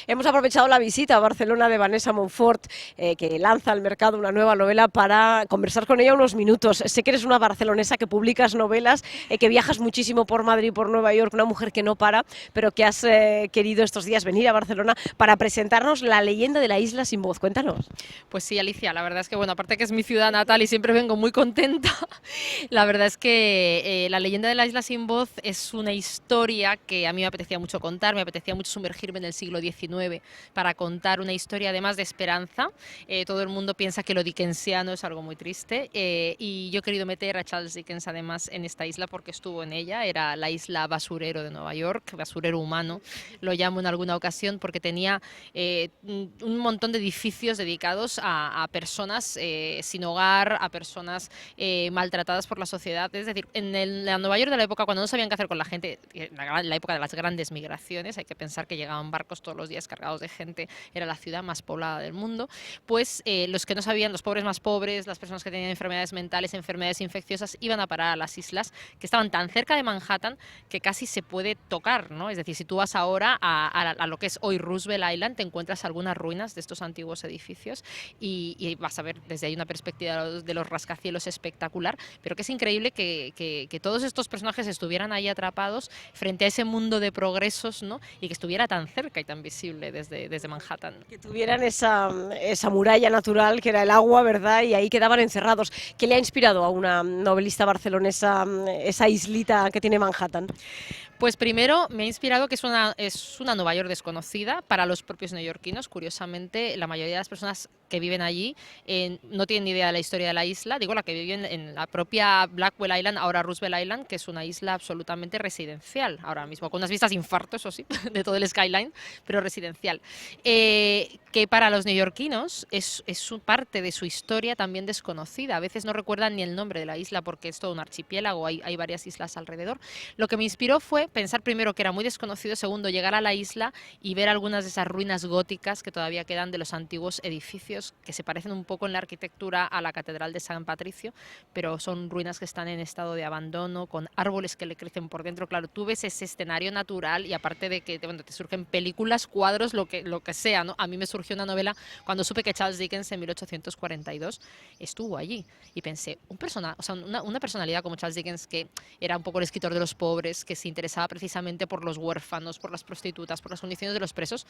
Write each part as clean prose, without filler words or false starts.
Hemos aprovechado la visita a Barcelona de Vanessa Montfort, que lanza al mercado una nueva novela, para conversar con ella unos minutos. Sé que eres una barcelonesa que publicas novelas, que viajas muchísimo por Madrid y por Nueva York, una mujer que no para, pero que has querido estos días venir a Barcelona para presentarnos La leyenda de la isla sin voz. Cuéntanos. Pues sí, Alicia, la verdad es que, bueno, aparte que es mi ciudad natal y siempre vengo muy contenta, la verdad es que La leyenda de la isla sin voz es una historia que a mí me apetecía mucho contar, me apetecía mucho sumergirme en el siglo XIX para contar una historia además de esperanza. Todo el mundo piensa que lo dickensiano es algo muy triste, y yo he querido meter a Charles Dickens además en esta isla porque estuvo en ella, era la isla basurero de Nueva York, basurero humano, lo llamo en alguna ocasión porque tenía un montón de edificios dedicados a personas sin hogar, a personas maltratadas por la sociedad. Es decir, la Nueva York de la época, cuando no sabían qué hacer con la gente, la época de las grandes migraciones, hay que pensar que llegaban barcos todos los días cargados de gente, era la ciudad más poblada del mundo, pues los que no sabían, los pobres más pobres, las personas que tenían enfermedades mentales, enfermedades infecciosas, iban a parar a las islas que estaban tan cerca de Manhattan que casi se puede tocar, ¿no? Es decir, si tú vas ahora a lo que es hoy Roosevelt Island, te encuentras algunas ruinas de estos antiguos edificios y vas a ver desde ahí una perspectiva de los rascacielos espectacular, pero que es increíble que todos estos personajes estuvieran ahí atrapados frente a ese mundo de progresos, ¿no? Y que estuviera tan cerca y tan visible desde Manhattan. Que tuvieran esa muralla natural que era el agua, ¿verdad? Y ahí quedaban encerrados. ¿Qué le ha inspirado a una novelista barcelonesa esa islita que tiene Manhattan? Pues primero me ha inspirado que es una Nueva York desconocida para los propios neoyorquinos. Curiosamente, la mayoría de las personas que viven allí no tienen ni idea de la historia de la isla. Digo, la que viven en la propia Blackwell Island, ahora Roosevelt Island, que es una isla absolutamente residencial, ahora mismo, con unas vistas de infarto, eso sí, de todo el skyline, pero residencial. Que para los neoyorquinos es parte de su historia también desconocida. A veces no recuerdan ni el nombre de la isla porque es todo un archipiélago, hay varias islas alrededor. Lo que me inspiró fue pensar primero que era muy desconocido, segundo llegar a la isla y ver algunas de esas ruinas góticas que todavía quedan de los antiguos edificios, que se parecen un poco en la arquitectura a la Catedral de San Patricio, pero son ruinas que están en estado de abandono, con árboles que le crecen por dentro. Claro, tú ves ese escenario natural y aparte de que bueno, te surgen películas, cuadros, lo que sea, ¿no? A mí me surgió una novela cuando supe que Charles Dickens en 1842 estuvo allí y pensé, o sea, una personalidad como Charles Dickens, que era un poco el escritor de los pobres, que se interesaba precisamente por los huérfanos, por las prostitutas, por las condiciones de los presos.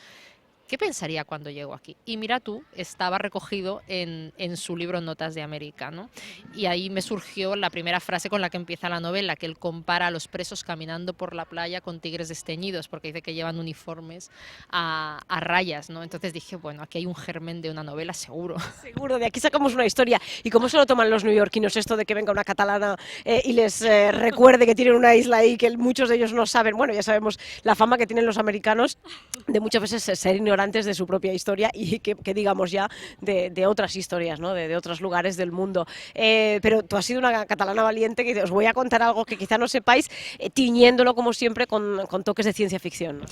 ¿Qué pensaría cuando llegó aquí? Y mira tú, estaba recogido en su libro Notas de América, ¿no? Y ahí me surgió la primera frase con la que empieza la novela, que él compara a los presos caminando por la playa con tigres desteñidos, porque dice que llevan uniformes a rayas, ¿no? Entonces dije, bueno, aquí hay un germen de una novela seguro. Seguro, de aquí sacamos una historia. ¿Y cómo se lo toman los neoyorquinos esto de que venga una catalana y les recuerde que tienen una isla ahí que muchos de ellos no saben? Bueno, ya sabemos la fama que tienen los americanos de muchas veces ser ignorantes de su propia historia y que digamos ya de otras historias, ¿no? De otros lugares del mundo. Pero tú has sido una catalana valiente que os voy a contar algo que quizá no sepáis, tiñéndolo como siempre con toques de ciencia ficción, ¿no?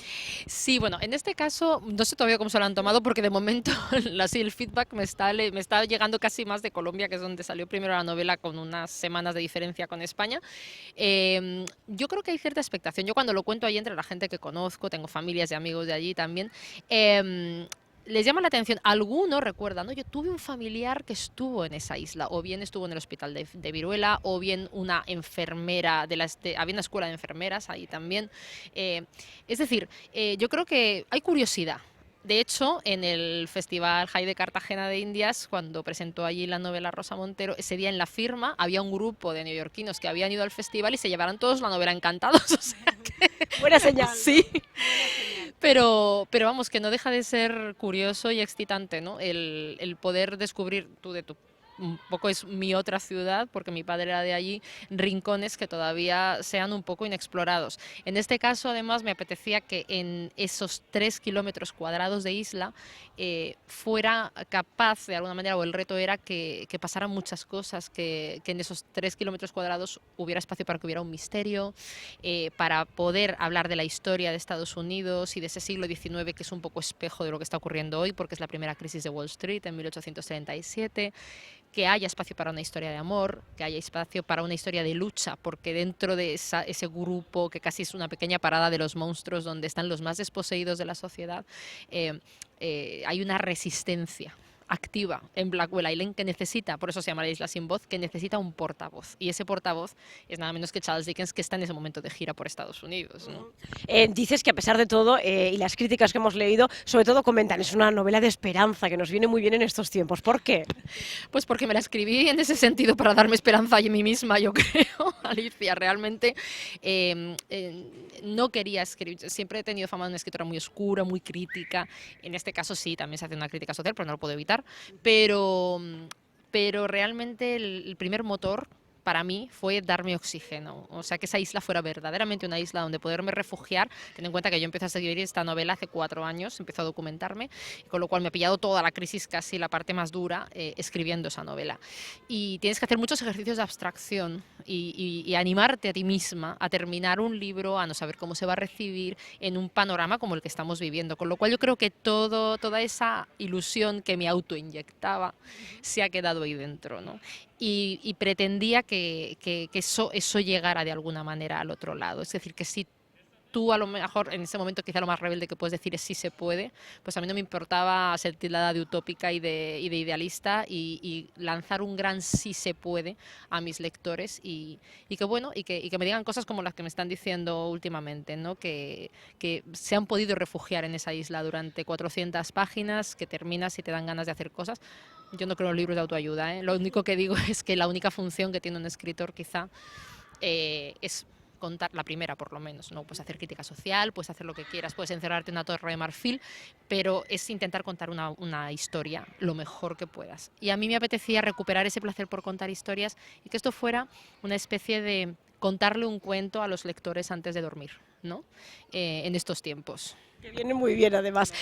Sí, bueno, en este caso no sé todavía cómo se lo han tomado porque de momento así el feedback me está llegando casi más de Colombia, que es donde salió primero la novela con unas semanas de diferencia con España. Yo creo que hay cierta expectación. Yo cuando lo cuento ahí entre la gente que conozco, tengo familias y amigos de allí también, les llama la atención. Algunos recuerdan, ¿no? Yo tuve un familiar que estuvo en esa isla, o bien estuvo en el hospital de Viruela, o bien una enfermera, había una escuela de enfermeras ahí también. Es decir, yo creo que hay curiosidad. De hecho, en el Festival High de Cartagena de Indias, cuando presentó allí la novela Rosa Montero, ese día en la firma había un grupo de neoyorquinos que habían ido al festival y se llevaron todos la novela encantados. O sea que Buena señal, ¿no? sí, Buena señal. pero vamos, que no deja de ser curioso y excitante, ¿no? El poder descubrir tú de tu un poco es mi otra ciudad, porque mi padre era de allí, rincones que todavía sean un poco inexplorados. En este caso, además, me apetecía que en esos 3 kilómetros cuadrados de isla fuera capaz, de alguna manera, o el reto era que pasaran muchas cosas, que en esos 3 kilómetros cuadrados hubiera espacio para que hubiera un misterio, para poder hablar de la historia de Estados Unidos y de ese siglo XIX, que es un poco espejo de lo que está ocurriendo hoy, porque es la primera crisis de Wall Street en 1837, que haya espacio para una historia de amor, que haya espacio para una historia de lucha, porque dentro de ese grupo, que casi es una pequeña parada de los monstruos, donde están los más desposeídos de la sociedad, hay una resistencia activa en Blackwell Island que necesita, por eso se llama la isla sin voz, que necesita un portavoz. Y ese portavoz es nada menos que Charles Dickens, que está en ese momento de gira por Estados Unidos, ¿no? Dices que a pesar de todo, y las críticas que hemos leído, sobre todo comentan, es una novela de esperanza que nos viene muy bien en estos tiempos. ¿Por qué? Pues porque me la escribí en ese sentido para darme esperanza a mí misma, yo creo, Alicia. Realmente no quería escribir, siempre he tenido fama de una escritora muy oscura, muy crítica. En este caso sí, también se hace una crítica social, pero no lo puedo evitar. Pero, pero realmente el primer motor para mí fue darme oxígeno, o sea, que esa isla fuera verdaderamente una isla donde poderme refugiar. Ten en cuenta que yo empecé a escribir esta novela hace 4 años, empecé a documentarme, con lo cual me ha pillado toda la crisis, casi la parte más dura, escribiendo esa novela. Y tienes que hacer muchos ejercicios de abstracción y animarte a ti misma a terminar un libro, a no saber cómo se va a recibir en un panorama como el que estamos viviendo, con lo cual yo creo que toda esa ilusión que me autoinyectaba se ha quedado ahí dentro, ¿no? Y pretendía que eso llegara de alguna manera al otro lado. Es decir, que si tú a lo mejor en ese momento quizá lo más rebelde que puedes decir es sí se puede, pues a mí no me importaba ser tildada de utópica y de idealista y lanzar un gran sí se puede a mis lectores y que bueno, y que me digan cosas como las que me están diciendo últimamente, ¿no? Que se han podido refugiar en esa isla durante 400 páginas, que terminas y te dan ganas de hacer cosas. Yo no creo en los libros de autoayuda, ¿eh? Lo único que digo es que la única función que tiene un escritor quizá es contar, la primera por lo menos, ¿no? Puedes hacer crítica social, puedes hacer lo que quieras, puedes encerrarte en una torre de marfil, pero es intentar contar una historia lo mejor que puedas. Y a mí me apetecía recuperar ese placer por contar historias y que esto fuera una especie de contarle un cuento a los lectores antes de dormir, ¿no? En estos tiempos. Que viene muy bien, además.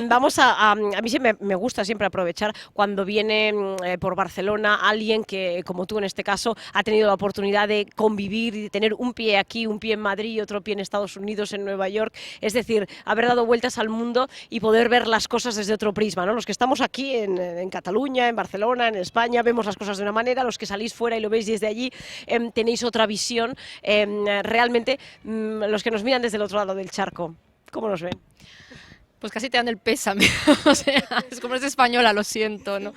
Vamos a mí sí me gusta siempre aprovechar cuando viene por Barcelona alguien que, como tú en este caso, ha tenido la oportunidad de convivir y de tener un pie aquí, un pie en Madrid y otro pie en Estados Unidos, en Nueva York. Es decir, haber dado vueltas al mundo y poder ver las cosas desde otro prisma, ¿no? Los que estamos aquí en Cataluña, en Barcelona, en España, vemos las cosas de una manera, los que salís fuera y lo veis desde allí, tenéis otra visión. Realmente, los que nos miran desde el otro lado del charco, ¿cómo nos ven? Pues casi te dan el pésame, o sea, es como es española, lo siento, ¿no?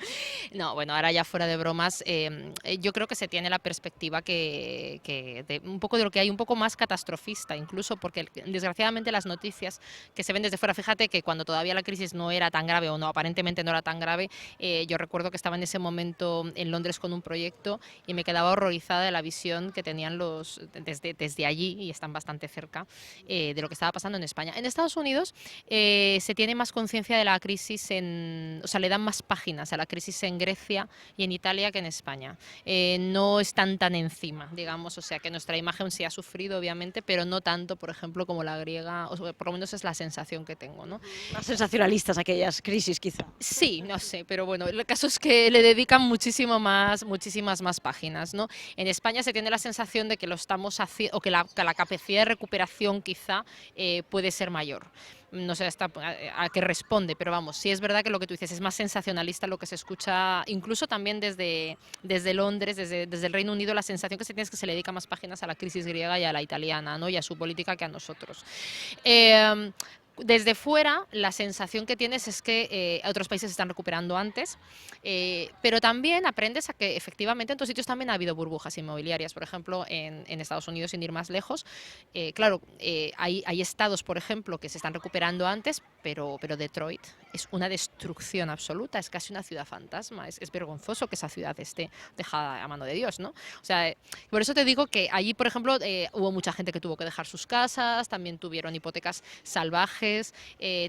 No, bueno, ahora ya fuera de bromas, yo creo que se tiene la perspectiva que de un poco de lo que hay, un poco más catastrofista, incluso porque desgraciadamente las noticias que se ven desde fuera, fíjate que cuando todavía la crisis no era tan grave o no, aparentemente no era tan grave, yo recuerdo que estaba en ese momento en Londres con un proyecto y me quedaba horrorizada de la visión que tenían desde allí, y están bastante cerca, de lo que estaba pasando en España. En Estados Unidos, se tiene más conciencia de la crisis o sea, le dan más páginas a la crisis en Grecia y en Italia que en España. No están tan encima, digamos, o sea, que nuestra imagen sí ha sufrido, obviamente, pero no tanto, por ejemplo, como la griega, o por lo menos es la sensación que tengo, ¿no? Más sensacionalistas aquellas crisis, quizá. Sí, no sé, pero bueno, el caso es que le dedican muchísimas más páginas, ¿no? En España se tiene la sensación de que lo estamos haciendo, o que la capacidad de recuperación quizá puede ser mayor. No sé hasta a qué responde, pero vamos, sí es verdad que lo que tú dices es más sensacionalista lo que se escucha, incluso también desde Londres, desde el Reino Unido, la sensación que se tiene es que se le dedica más páginas a la crisis griega y a la italiana, ¿no? Y a su política que a nosotros. Desde fuera, la sensación que tienes es que otros países se están recuperando antes, pero también aprendes a que efectivamente en otros sitios también ha habido burbujas inmobiliarias. Por ejemplo, en Estados Unidos, sin ir más lejos, claro, hay estados, por ejemplo, que se están recuperando antes, pero Detroit es una destrucción absoluta, es casi una ciudad fantasma, es vergonzoso que esa ciudad esté dejada a mano de Dios, ¿no? O sea, por eso te digo que allí, por ejemplo, hubo mucha gente que tuvo que dejar sus casas, también tuvieron hipotecas salvajes,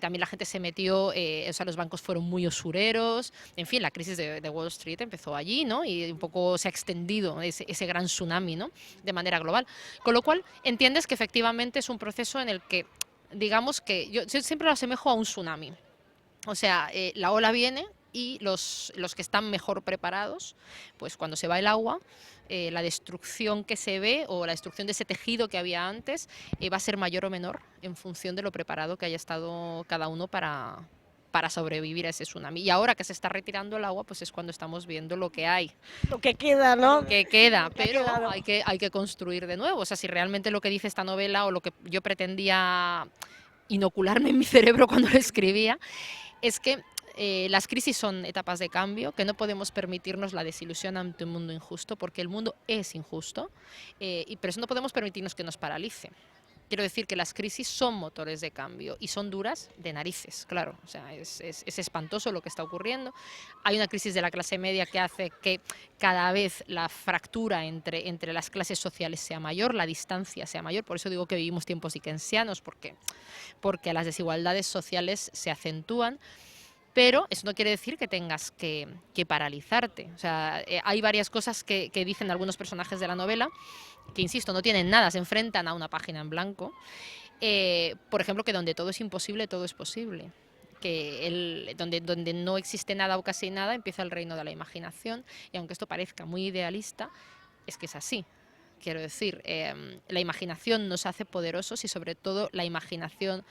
también la gente se metió, o sea, los bancos fueron muy usureros, en fin, la crisis de Wall Street empezó allí, ¿no? Y un poco se ha extendido ese gran tsunami, ¿no? De manera global. Con lo cual, entiendes que efectivamente es un proceso en el que, digamos que, yo siempre lo asemejo a un tsunami. O sea, la ola viene y los que están mejor preparados, pues cuando se va el agua, la destrucción que se ve o la destrucción de ese tejido que había antes va a ser mayor o menor en función de lo preparado que haya estado cada uno para para sobrevivir a ese tsunami. Y ahora que se está retirando el agua, pues es cuando estamos viendo lo que hay. Lo que queda, ¿no? Que queda, Lo que ha pero quedado. hay que construir de nuevo. O sea, si realmente lo que dice esta novela o lo que yo pretendía inocularme en mi cerebro cuando lo escribía, es que las crisis son etapas de cambio, que no podemos permitirnos la desilusión ante un mundo injusto, porque el mundo es injusto, y por eso no podemos permitirnos que nos paralice. Quiero decir que las crisis son motores de cambio y son duras de narices, claro. O sea, es espantoso lo que está ocurriendo. Hay una crisis de la clase media que hace que cada vez la fractura entre las clases sociales sea mayor, la distancia sea mayor. Por eso digo que vivimos tiempos dickensianos, porque las desigualdades sociales se acentúan. Pero eso no quiere decir que tengas que paralizarte. O sea, hay varias cosas que dicen algunos personajes de la novela que, insisto, no tienen nada, se enfrentan a una página en blanco. Por ejemplo, que donde todo es imposible, todo es posible. Que donde no existe nada o casi nada, empieza el reino de la imaginación. Y aunque esto parezca muy idealista, es que es así. Quiero decir, la imaginación nos hace poderosos y sobre todo la imaginación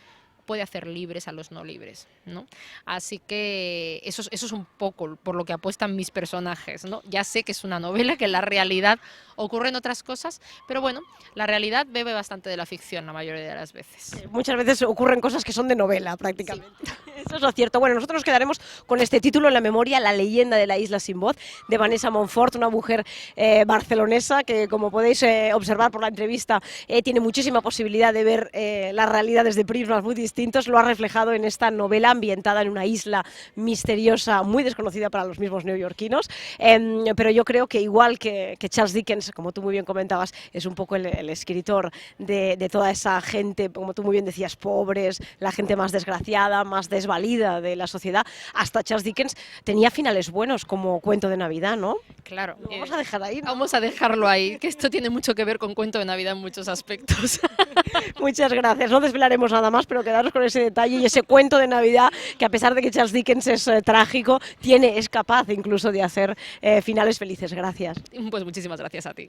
puede hacer libres a los no libres, ¿no? Así que eso es un poco por lo que apuestan mis personajes, ¿no? Ya sé que es una novela, que en la realidad ocurren otras cosas, pero bueno, la realidad bebe bastante de la ficción la mayoría de las veces. Muchas veces ocurren cosas que son de novela, prácticamente. Sí. Eso es lo cierto. Bueno, nosotros nos quedaremos con este título en la memoria, La leyenda de la isla sin voz, de Vanessa Montfort, una mujer barcelonesa que, como podéis observar por la entrevista, tiene muchísima posibilidad de ver la realidad desde prismas muy distintos. Lo ha reflejado en esta novela ambientada en una isla misteriosa, muy desconocida para los mismos neoyorquinos, pero yo creo que igual que Charles Dickens, como tú muy bien comentabas, es un poco el escritor de toda esa gente, como tú muy bien decías, pobres, la gente más desgraciada, más desvalida de la sociedad. Hasta Charles Dickens tenía finales buenos como Cuento de Navidad, ¿no? Claro. Lo vamos a dejar ahí, ¿no? Vamos a dejarlo ahí, que esto tiene mucho que ver con Cuento de Navidad en muchos aspectos. Muchas gracias. No desvelaremos nada más, pero quedaros con ese detalle y ese cuento de Navidad que, a pesar de que Charles Dickens es trágico, es capaz incluso de hacer finales felices. Gracias. Pues muchísimas gracias a ti.